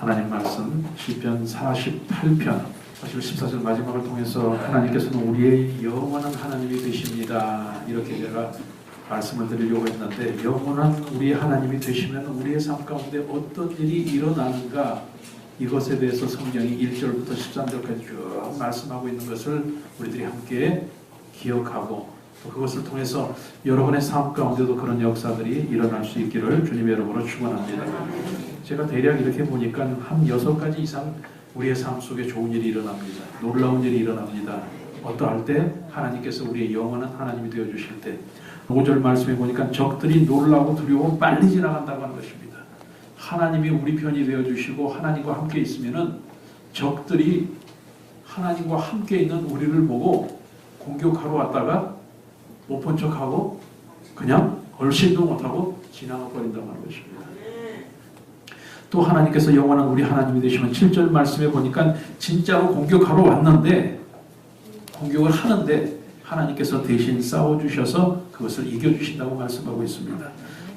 하나님 말씀 시편 48편 14절 마지막을 통해서 하나님께서는 우리의 영원한 하나님이 되십니다. 이렇게 제가 말씀을 드리려고 했는데, 영원한 우리 하나님이 되시면 우리의 삶 가운데 어떤 일이 일어나는가, 이것에 대해서 성경이 1절부터 13절까지 쭉 말씀하고 있는 것을 우리들이 함께 기억하고, 또 그것을 통해서 여러분의 삶 가운데도 그런 역사들이 일어날 수 있기를 주님의 이름으로 축원합니다. 제가 대략 이렇게 보니까 한 6가지 이상 우리의 삶 속에 좋은 일이 일어납니다. 놀라운 일이 일어납니다. 어떠할 때 하나님께서 우리의 영원한 하나님이 되어주실 때, 5절 말씀에 보니까 적들이 놀라고 두려워 빨리 지나간다고 하는 것입니다. 하나님이 우리 편이 되어주시고 하나님과 함께 있으면은 적들이 하나님과 함께 있는 우리를 보고 공격하러 왔다가 못 본 척하고 그냥 얼씬도 못하고 지나가 버린다고 하는 것입니다. 또 하나님께서 영원한 우리 하나님이 되시면 7절 말씀에 보니까 진짜로 공격하러 왔는데, 공격을 하는데 하나님께서 대신 싸워주셔서 그것을 이겨주신다고 말씀하고 있습니다.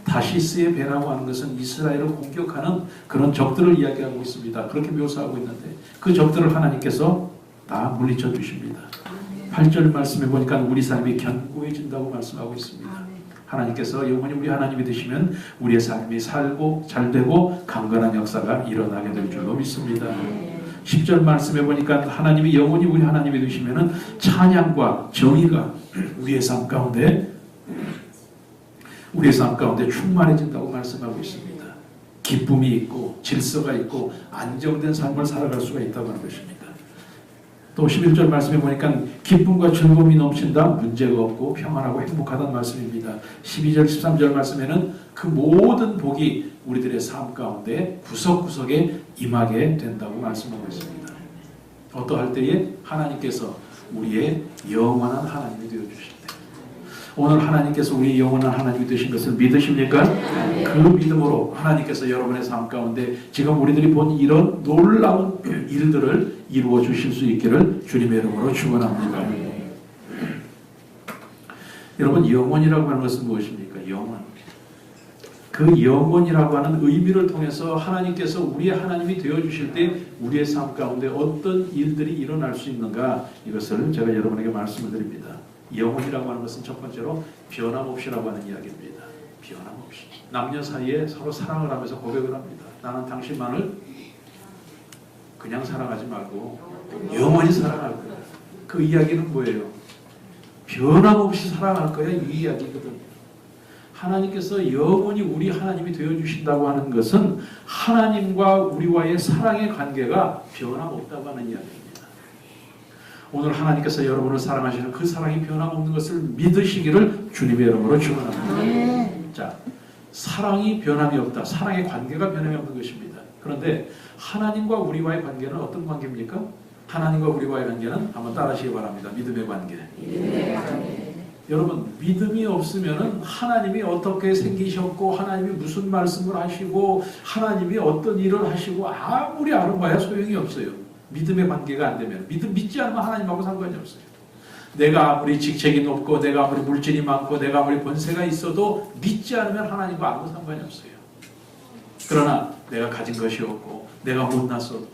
다시스의 배라고 하는 것은 이스라엘을 공격하는 그런 적들을 이야기하고 있습니다. 그렇게 묘사하고 있는데 그 적들을 하나님께서 다 물리쳐 주십니다. 8절 말씀에 보니까 우리 삶이 견고해진다고 말씀하고 있습니다. 하나님께서 영원히 우리 하나님이 되시면 우리의 삶이 살고 잘되고 강건한 역사가 일어나게 될 줄로 믿습니다. 10절 말씀에 보니까 하나님이 영원히 우리 하나님이 되시면 찬양과 정의가 우리의 삶 가운데 충만해진다고 말씀하고 있습니다. 기쁨이 있고 질서가 있고 안정된 삶을 살아갈 수가 있다고 하는 것입니다. 또 11절 말씀에 보니까 기쁨과 즐거움이 넘친다, 문제가 없고 평안하고 행복하다는 말씀입니다. 12절 13절 말씀에는 그 모든 복이 우리들의 삶 가운데 구석구석에 임하게 된다고 말씀하고 있습니다. 어떠할 때에 하나님께서 우리의 영원한 하나님이 되어주실 때, 오늘 하나님께서 우리의 영원한 하나님이 되신 것을 믿으십니까? 그 믿음으로 하나님께서 여러분의 삶 가운데 지금 우리들이 본 이런 놀라운 일들을 이루어 주실 수 있기를 주님의 이름으로 축원합니다. 여러분, 영원이라고 하는 것은 무엇입니까? 영원. 그 영원이라고 하는 의미를 통해서 하나님께서 우리의 하나님이 되어주실 때 우리의 삶 가운데 어떤 일들이 일어날 수 있는가, 이것을 제가 여러분에게 말씀을 드립니다. 영원이라고 하는 것은 첫 번째로 변함없이라고 하는 이야기입니다. 변함없이. 남녀 사이에 서로 사랑을 하면서 고백을 합니다. 나는 당신만을 그냥 사랑하지 말고 영원히 사랑할 거야. 그 이야기는 뭐예요? 변함없이 사랑할 거야, 이 이야기거든요. 하나님께서 영원히 우리 하나님이 되어주신다고 하는 것은 하나님과 우리와의 사랑의 관계가 변함없다고 하는 이야기입니다. 오늘 하나님께서 여러분을 사랑하시는 그 사랑이 변함없는 것을 믿으시기를 주님의 이름으로 축원합니다. 자, 사랑이 변함이 없다. 사랑의 관계가 변함이 없는 것입니다. 그런데 하나님과 우리와의 관계는 어떤 관계입니까? 하나님과 우리와의 관계는 한번 따라하시기 바랍니다. 믿음의 관계. 여러분, 믿음이 없으면 하나님이 어떻게 생기셨고 하나님이 무슨 말씀을 하시고 하나님이 어떤 일을 하시고 아무리 알아봐야 소용이 없어요. 믿음의 관계가 안 되면, 믿지 않으면 하나님하고 상관이 없어요. 내가 아무리 직책이 높고 내가 아무리 물질이 많고 내가 아무리 권세가 있어도 믿지 않으면 하나님과 아무 상관이 없어요. 그러나 내가 가진 것이 없고 내가 못났어도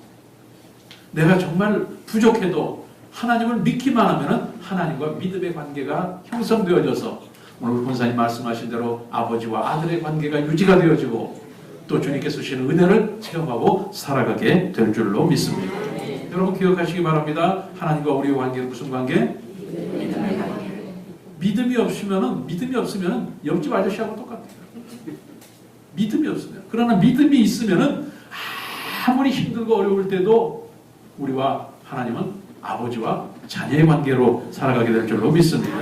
내가 정말 부족해도 하나님을 믿기만 하면 하나님과 믿음의 관계가 형성되어져서 오늘 본사님 말씀하신 대로 아버지와 아들의 관계가 유지가 되어지고 또 주님께서 주시는 은혜를 체험하고 살아가게 될 줄로 믿습니다. 여러분 기억하시기 바랍니다. 하나님과 우리의 관계는 무슨 관계? 믿음이 없으면 옆집 아저씨하고 똑같아요. 믿음이 없으면. 그러나 믿음이 있으면 아무리 힘들고 어려울 때도 우리와 하나님은 아버지와 자녀의 관계로 살아가게 될 줄로 믿습니다.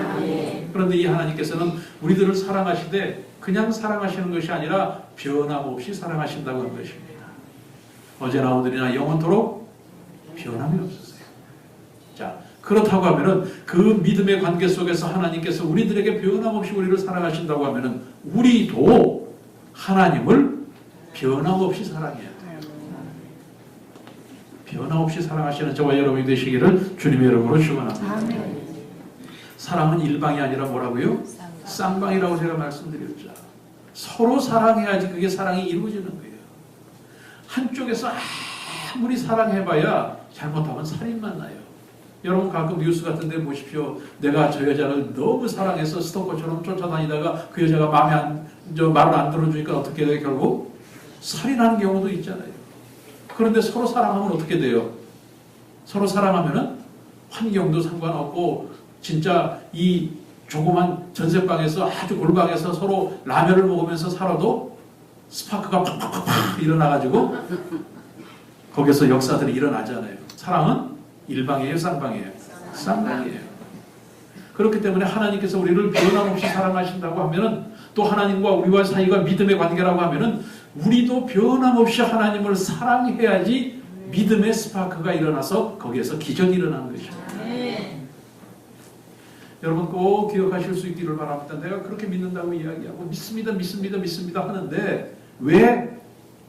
그런데 이 하나님께서는 우리들을 사랑하시되 그냥 사랑하시는 것이 아니라 변함없이 사랑하신다고 하는 것입니다. 어제나 오늘이나 영원토록 변함이 없으세요. 자, 그렇다고 하면은 그 믿음의 관계 속에서 하나님께서 우리들에게 변함없이 우리를 사랑하신다고 하면은 우리도 하나님을 변함없이 사랑해야 돼요. 변함없이 사랑하시는 저와 여러분이 되시기를 주님의 이름으로 축원합니다. 사랑은 일방이 아니라 뭐라고요? 쌍방이라고 제가 말씀드렸죠. 서로 사랑해야지 그게 사랑이 이루어지는 거예요. 한쪽에서 아무리 사랑해봐야 잘못하면 살인만 나요. 여러분 가끔 뉴스 같은 데 보십시오. 내가 저 여자를 너무 사랑해서 스토커처럼 쫓아다니다가 그 여자가 말을 안 들어주니까 어떻게 돼요? 결국 살인하는 경우도 있잖아요. 그런데 서로 사랑하면 어떻게 돼요? 서로 사랑하면은 환경도 상관없고 진짜 이 조그만 전셋방에서 아주 골방에서 서로 라면을 먹으면서 살아도 스파크가 팍팍팍팍 일어나가지고 거기서 역사들이 일어나잖아요. 사랑은 일방이에요, 쌍방이에요? 쌍방이에요. 그렇기 때문에 하나님께서 우리를 변함없이 사랑하신다고 하면은 또 하나님과 우리와 사이가 믿음의 관계라고 하면은 우리도 변함없이 하나님을 사랑해야지 믿음의 스파크가 일어나서 거기에서 기적이 일어나는 것입니다. 여러분 꼭 기억하실 수 있기를 바랍니다. 내가 그렇게 믿는다고 이야기하고 믿습니다 하는데 왜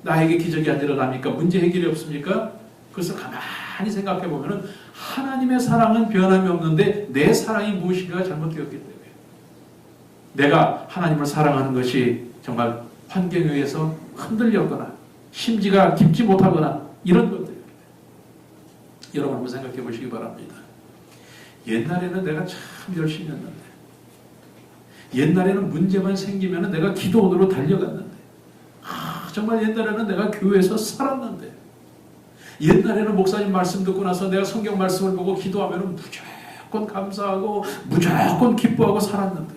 나에게 기적이 안 일어납니까? 문제 해결이 없습니까? 그것을 가만히 생각해 보면은 하나님의 사랑은 변함이 없는데 내 사랑이 무엇인가 잘못되었기 때문에 내가 하나님을 사랑하는 것이 정말 환경에 의해서 흔들렸거나 심지가 깊지 못하거나 이런 것들 여러분 한번 생각해 보시기 바랍니다. 옛날에는 내가 참 열심히 했는데 옛날에는 문제만 생기면 내가 기도원으로 달려갔는데 정말 옛날에는 내가 교회에서 살았는데 옛날에는 목사님 말씀 듣고 나서 내가 성경 말씀을 보고 기도하면 무조건 감사하고 무조건 기뻐하고 살았는데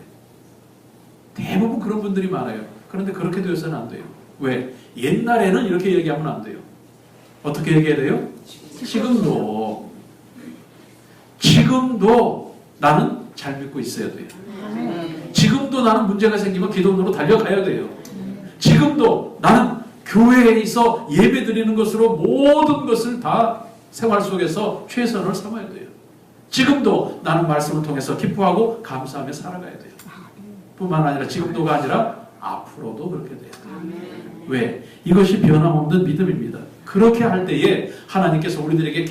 대부분 그런 분들이 많아요. 그런데 그렇게 되어서는 안 돼요. 왜? 옛날에는 이렇게 얘기하면 안 돼요. 어떻게 얘기해야 돼요? 지금도 나는 잘 믿고 있어야 돼요. 지금도 나는 문제가 생기면 기도원으로 달려가야 돼요. 지금도 나는 교회에 있어 예배 드리는 것으로 모든 것을 다 생활 속에서 최선을 삼아야 돼요. 지금도 나는 말씀을 통해서 기뻐하고 감사하며 살아가야 돼요. 뿐만 아니라 지금도가 아니라 앞으로도 그렇게 돼요. 왜? 이것이 변함없는 믿음입니다. 그렇게 할 때에 하나님께서 우리들에게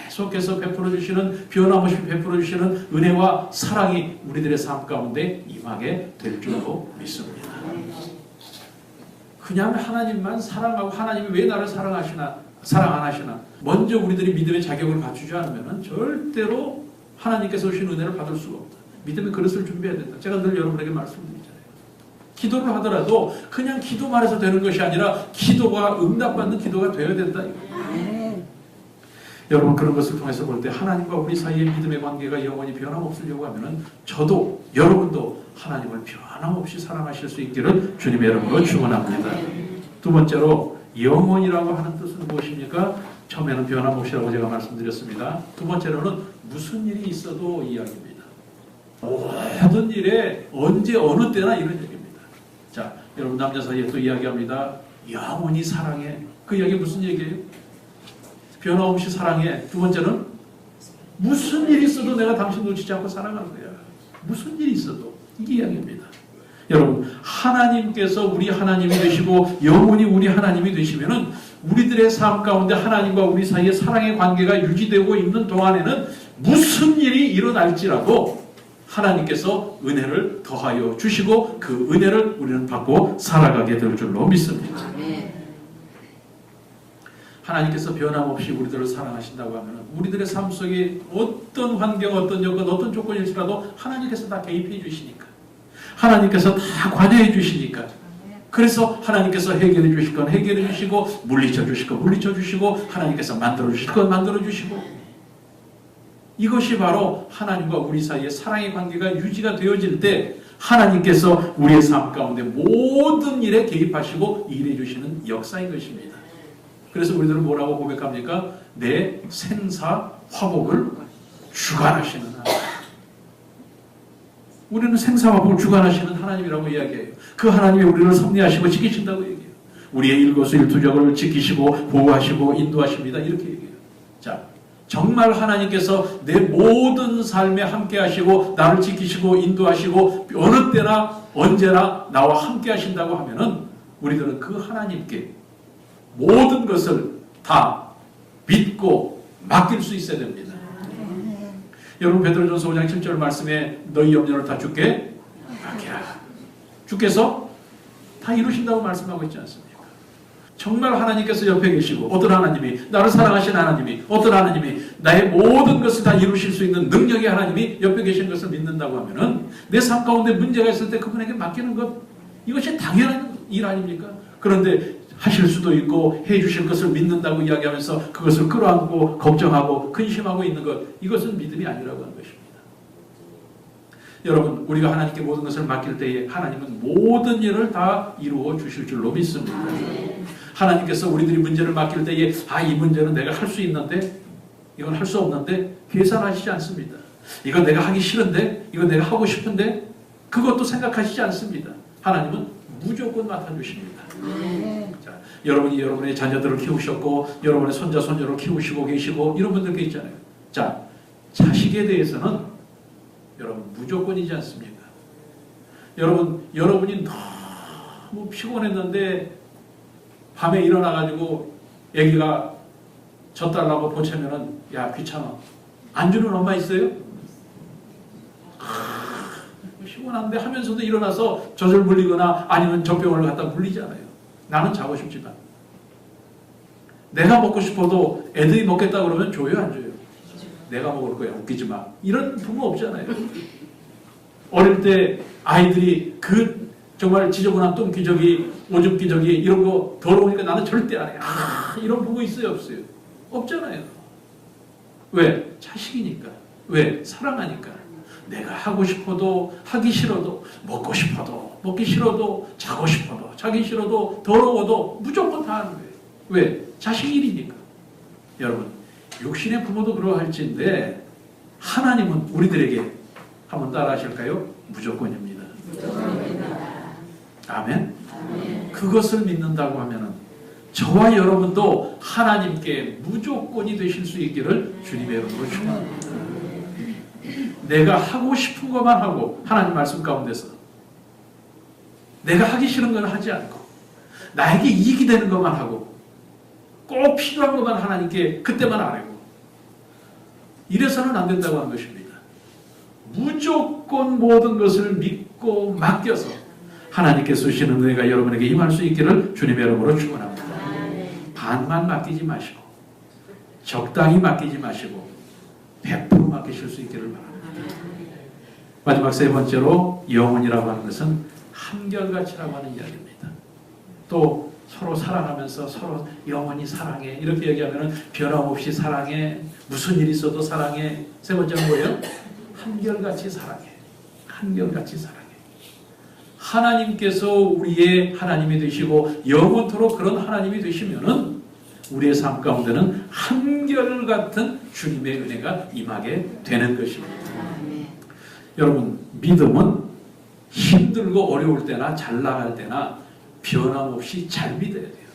계속해서 베풀어 주시는 변함없이 베풀어 주시는 은혜와 사랑이 우리들의 삶 가운데 임하게 될 줄로 믿습니다. 그냥 하나님만 사랑하고 하나님이 왜 나를 사랑 안 하시나 먼저 우리들이 믿음의 자격을 갖추지 않으면 절대로 하나님께서 오신 은혜를 받을 수가 없다. 믿음의 그릇을 준비해야 된다. 제가 늘 여러분에게 말씀드리잖아요. 기도를 하더라도 그냥 기도만 해서 되는 것이 아니라 기도가 응답받는 기도가 되어야 된다. 여러분 그런 것을 통해서 볼 때 하나님과 우리 사이의 믿음의 관계가 영원히 변함없으려고 하면은 저도 여러분도 하나님을 변함없이 사랑하실 수 있기를 주님의 이름으로 축원합니다. 두 번째로 영원이라고 하는 뜻은 무엇입니까? 처음에는 변함없이라고 제가 말씀드렸습니다. 두 번째로는 무슨 일이 있어도 이야기입니다. 모든 일에 언제 어느 때나 이런 얘기입니다. 자, 여러분 남녀 사이에 또 이야기합니다. 영원히 사랑해. 그 이야기 무슨 얘기예요? 변함없이 사랑해. 두 번째는 무슨 일이 있어도 내가 당신 놓치지 않고 사랑하는 거야. 무슨 일이 있어도 이게 이야기입니다. 여러분 하나님께서 우리 하나님이 되시고 영원히 우리 하나님이 되시면은 우리들의 삶 가운데 하나님과 우리 사이의 사랑의 관계가 유지되고 있는 동안에는 무슨 일이 일어날지라도 하나님께서 은혜를 더하여 주시고 그 은혜를 우리는 받고 살아가게 될 줄로 믿습니다. 하나님께서 변함없이 우리들을 사랑하신다고 하면 우리들의 삶 속에 어떤 환경, 어떤 여건, 어떤 조건일지라도 하나님께서 다 개입해 주시니까 하나님께서 다 관여해 주시니까 그래서 하나님께서 해결해 주실 건 해결해 주시고 물리쳐 주실 건 물리쳐 주시고 하나님께서 만들어 주실 건 만들어 주시고 이것이 바로 하나님과 우리 사이의 사랑의 관계가 유지가 되어질 때 하나님께서 우리의 삶 가운데 모든 일에 개입하시고 일해 주시는 역사인 것입니다. 그래서 우리들은 뭐라고 고백합니까? 내 생사 화복을 주관하시는 하나님. 우리는 생사 화복을 주관하시는 하나님이라고 이야기해요. 그 하나님이 우리를 섭리하시고 지키신다고 얘기해요. 우리의 일거수일투족을 지키시고 보호하시고 인도하십니다. 이렇게 얘기해요. 자, 정말 하나님께서 내 모든 삶에 함께 하시고 나를 지키시고 인도하시고 어느 때나 언제나 나와 함께 하신다고 하면은 우리들은 그 하나님께 모든 것을 다 믿고 맡길 수 있어야 됩니다. 여러분 베드로전서 5장 7절 말씀에 너희 염려를 다 주께 맡기라. 주께서 다 이루신다고 말씀하고 있지 않습니까? 정말 하나님께서 옆에 계시고 어떤 하나님이 나를 사랑하신 하나님이 어떤 하나님이 나의 모든 것을 다 이루실 수 있는 능력의 하나님이 옆에 계신 것을 믿는다고 하면은 내 삶 가운데 문제가 있을 때 그분에게 맡기는 것 이것이 당연한 일 아닙니까? 그런데 하실 수도 있고 해주실 것을 믿는다고 이야기하면서 그것을 끌어안고 걱정하고 근심하고 있는 것 이것은 믿음이 아니라고 하는 것입니다. 여러분 우리가 하나님께 모든 것을 맡길 때에 하나님은 모든 일을 다 이루어 주실 줄로 믿습니다. 하나님께서 우리들이 문제를 맡길 때에 이 문제는 내가 할 수 있는데 이건 할 수 없는데 계산하시지 않습니다. 이건 내가 하기 싫은데 이건 내가 하고 싶은데 그것도 생각하시지 않습니다. 하나님은 무조건 맡아주십니다. 자, 여러분이 여러분의 자녀들을 키우셨고 여러분의 손자 손녀를 키우시고 계시고 이런 분들께 있잖아요. 자, 자식에 대해서는 여러분 무조건이지 않습니까? 여러분이 너무 피곤했는데 밤에 일어나가지고 애기가 젖달라고 보채면은 야 귀찮아 안 주는 엄마 있어요? 피곤한데 하면서도 일어나서 젖을 물리거나 아니면 젖병을 갖다 물리잖아요. 나는 자고 싶지만 내가 먹고 싶어도 애들이 먹겠다 그러면 줘요 안 줘요? 내가 먹을 거야 웃기지 마 이런 부모 없잖아요. 어릴 때 아이들이 그 정말 지저분한 똥기저귀 오줌기저귀 이런 거 더러우니까 나는 절대 안 해. 이런 부모 있어요 없어요? 없잖아요. 왜? 자식이니까. 왜? 사랑하니까. 내가 하고 싶어도 하기 싫어도 먹고 싶어도 먹기 싫어도 자고 싶어도 자기 싫어도 더러워도 무조건 다 하는 거예요. 왜? 자식 일이니까. 여러분 육신의 부모도 그러할지인데 하나님은 우리들에게 한번 따라 하실까요? 무조건입니다. 아멘? 그것을 믿는다고 하면은 저와 여러분도 하나님께 무조건이 되실 수 있기를 주님의 이름으로 축원합니다. 내가 하고 싶은 것만 하고 하나님 말씀 가운데서 내가 하기 싫은 건 하지 않고 나에게 이익이 되는 것만 하고 꼭 필요한 것만 하나님께 그때만 아뢰고 이래서는 안 된다고 하는 것입니다. 무조건 모든 것을 믿고 맡겨서 하나님께서 주시는 은혜가 여러분에게 임할 수 있기를 주님의 이름으로 축원합니다. 반만 맡기지 마시고 적당히 맡기지 마시고 100% 맡기실 수 있기를 바랍니다. 마지막 세 번째로 영혼이라고 하는 것은 한결같이라고 하는 이야기입니다. 또 서로 사랑하면서 서로 영원히 사랑해 이렇게 얘기하면 변함없이 사랑해 무슨 일이 있어도 사랑해. 세 번째는 뭐예요? 한결같이 사랑해. 한결같이 사랑해. 하나님께서 우리의 하나님이 되시고 영원토록 그런 하나님이 되시면은 우리의 삶 가운데는 한결같은 주님의 은혜가 임하게 되는 것입니다. 여러분 믿음은 힘들고 어려울 때나 잘 나갈 때나 변함없이 잘 믿어야 돼요.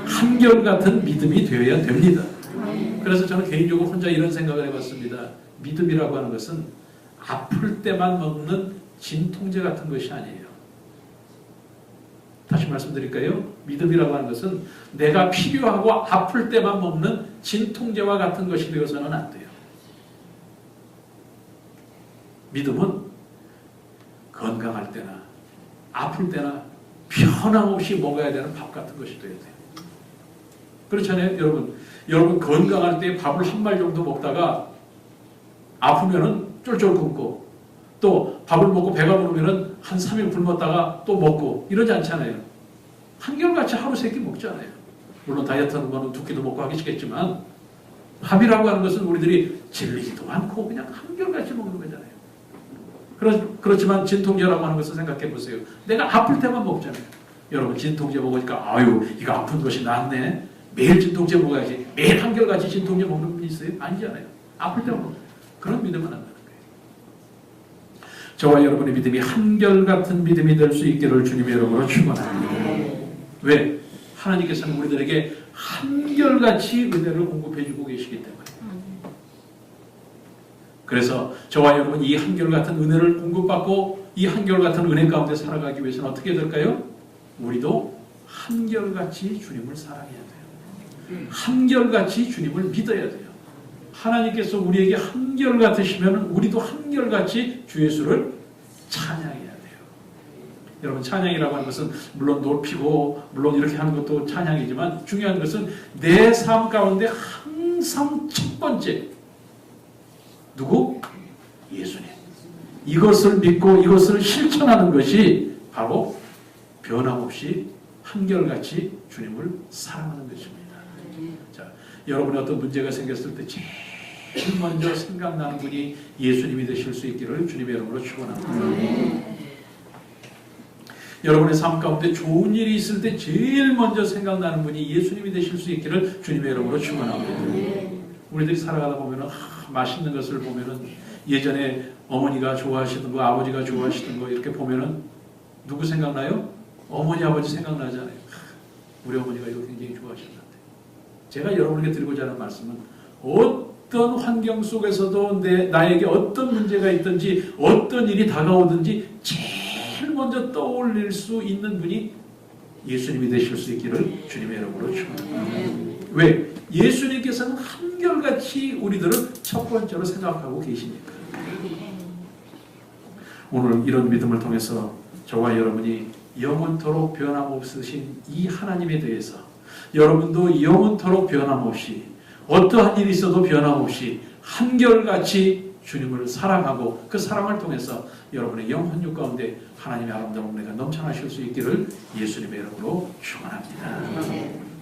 한결같은 믿음이 되어야 됩니다. 그래서 저는 개인적으로 혼자 이런 생각을 해봤습니다. 믿음이라고 하는 것은 아플 때만 먹는 진통제 같은 것이 아니에요. 다시 말씀드릴까요? 믿음이라고 하는 것은 내가 필요하고 아플 때만 먹는 진통제와 같은 것이 되어서는 안 돼요. 믿음은 건강할 때나 아플 때나 변함없이 먹어야 되는 밥 같은 것이 되어야 돼요. 그렇잖아요, 여러분. 여러분 건강할 때 밥을 한 말 정도 먹다가 아프면은 쫄쫄 굶고 또 밥을 먹고 배가 부르면은 한 3일 굶었다가 또 먹고 이러지 않잖아요. 한결같이 하루 세 끼 먹잖아요. 물론 다이어트하는 거는 두 끼도 먹고 하기 쉽겠지만 밥이라고 하는 것은 우리들이 질리지도 않고 그냥 한결같이 먹는 거잖아요. 그렇지만 진통제라고 하는 것을 생각해 보세요. 내가 아플 때만 먹잖아요. 여러분 진통제 먹으니까 아유 이거 아픈 것이 낫네. 매일 진통제 먹어야지. 매일 한결같이 진통제 먹는 분이 있어요? 아니잖아요. 아플 때만 먹어요. 그런 믿음은 안 되는 거예요. 저와 여러분의 믿음이 한결같은 믿음이 될 수 있기를 주님의 이름으로 축원합니다. 왜? 하나님께서는 우리들에게 한결같이 은혜를 공급해주고 계시기 때문에. 그래서 저와 여러분 이 한결같은 은혜를 공급받고 이 한결같은 은혜 가운데 살아가기 위해서는 어떻게 될까요? 우리도 한결같이 주님을 사랑해야 돼요. 한결같이 주님을 믿어야 돼요. 하나님께서 우리에게 한결같으시면 우리도 한결같이 주 예수를 찬양해야 돼요. 여러분 찬양이라고 하는 것은 물론 높이고 물론 이렇게 하는 것도 찬양이지만 중요한 것은 내 삶 가운데 항상 첫 번째 누구? 예수님. 이것을 믿고 이것을 실천하는 것이 바로 변함없이 한결같이 주님을 사랑하는 것입니다. 자, 여러분의 어떤 문제가 생겼을 때 제일 먼저 생각나는 분이 예수님이 되실 수 있기를 주님의 이름으로 축원합니다. 여러분의 삶 가운데 좋은 일이 있을 때 제일 먼저 생각나는 분이 예수님이 되실 수 있기를 주님의 이름으로 축원합니다. 우리들이 살아가다 보면은 맛있는 것을 보면은 예전에 어머니가 좋아하시던 거, 아버지가 좋아하시던 거 이렇게 보면은 누구 생각나요? 어머니, 아버지 생각나잖아요. 우리 어머니가 이거 굉장히 좋아하셨는데. 제가 여러분에게 드리고자 하는 말씀은 어떤 환경 속에서도 나에게 어떤 문제가 있든지 어떤 일이 다가오든지 제일 먼저 떠올릴 수 있는 분이 예수님이 되실 수 있기를 주님의 이름으로 축원합니다. 왜? 예수님께서는 한결같이 우리들을 첫 번째로 생각하고 계시니까. 오늘 이런 믿음을 통해서 저와 여러분이 영원토록 변함없으신 이 하나님에 대해서 여러분도 영원토록 변함없이 어떠한 일이 있어도 변함없이 한결같이 주님을 사랑하고 그 사랑을 통해서 여러분의 영혼육 가운데 하나님의 아름다운 은혜가 넘쳐나실 수 있기를 예수님의 이름으로 축원합니다.